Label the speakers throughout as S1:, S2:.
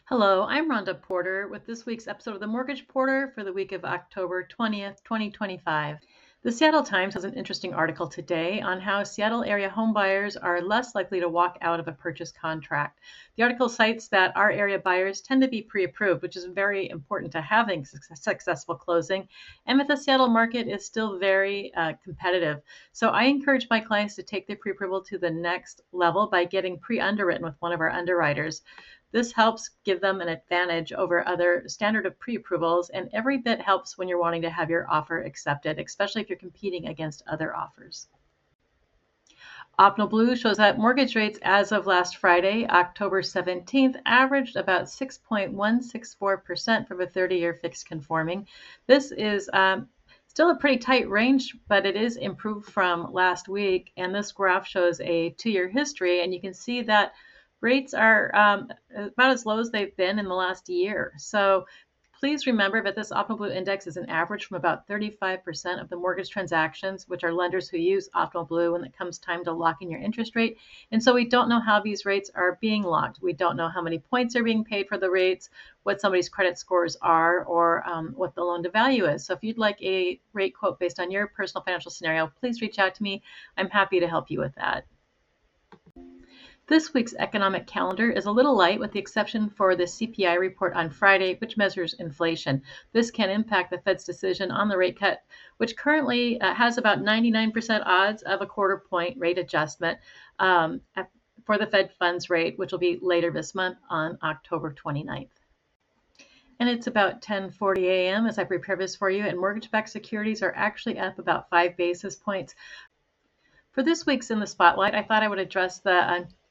S1: Hello, I'm Rhonda Porter with this week's episode of The Mortgage Porter for the week of October 20th, 2025. The Seattle Times has an interesting article today on how Seattle area homebuyers are less likely to walk out of a purchase contract. The article cites that our area buyers tend to be pre-approved, which is very important to having successful closing, and that the Seattle market is still very competitive. So I encourage my clients to take their pre-approval to the next level by getting pre-underwritten with one of our underwriters. This helps give them an advantage over other standard of pre-approvals, and every bit helps when you're wanting to have your offer accepted, especially if you're competing against other offers. Optional Blue shows that mortgage rates as of last Friday, October 17th, averaged about 6.164% for the 30-year fixed conforming. This is still a pretty tight range, but it is improved from last week. And this graph shows a 2-year history, and you can see that rates are about as low as they've been in the last year. So please remember that this Optimal Blue Index is an average from about 35% of the mortgage transactions, which are lenders who use Optimal Blue when it comes time to lock in your interest rate. And so we don't know how these rates are being locked. We don't know how many points are being paid for the rates, what somebody's credit scores are, or what the loan to value is. So if you'd like a rate quote based on your personal financial scenario, please reach out to me. I'm happy to help you with that. This week's economic calendar is a little light with the exception for the CPI report on Friday, which measures inflation. This can impact the Fed's decision on the rate cut, which currently has about 99% odds of a quarter point rate adjustment for the Fed funds rate, which will be later this month on October 29th. And it's about 10:40 a.m. as I prepare this for you, and mortgage-backed securities are actually up about 5 basis points. For this week's In the Spotlight, I thought I would address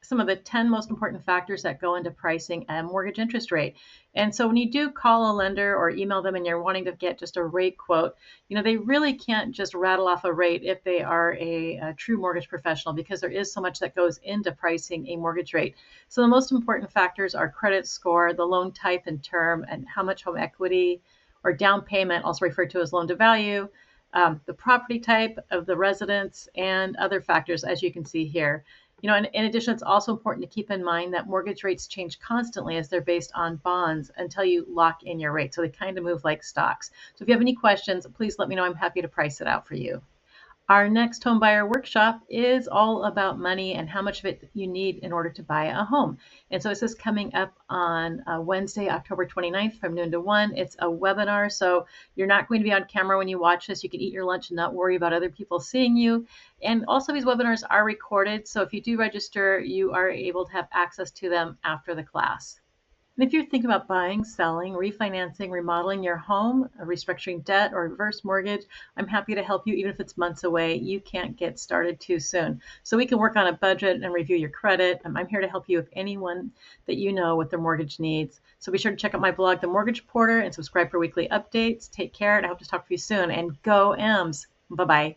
S1: some of the 10 most important factors that go into pricing a mortgage interest rate. And so when you do call a lender or email them and you're wanting to get just a rate quote, they really can't just rattle off a rate if they are a true mortgage professional, because there is so much that goes into pricing a mortgage rate. So the most important factors are credit score, the loan type and term, and how much home equity or down payment, also referred to as loan to value, the property type of the residence, and other factors, as you can see here. And in addition, it's also important to keep in mind that mortgage rates change constantly as they're based on bonds until you lock in your rate. So they kind of move like stocks. So if you have any questions, please let me know. I'm happy to price it out for you. Our next home buyer workshop is all about money and how much of it you need in order to buy a home. And so this is coming up on Wednesday, October 29th from noon to 1. It's a webinar, so you're not going to be on camera when you watch this. You can eat your lunch and not worry about other people seeing you. And also these webinars are recorded, so if you do register, you are able to have access to them after the class. And if you're thinking about buying, selling, refinancing, remodeling your home, restructuring debt, or reverse mortgage, I'm happy to help you even if it's months away. You can't get started too soon. So we can work on a budget and review your credit. I'm here to help you with anyone that you know with their mortgage needs. So be sure to check out my blog, The Mortgage Porter, and subscribe for weekly updates. Take care, and I hope to talk to you soon. And go M's. Bye-bye.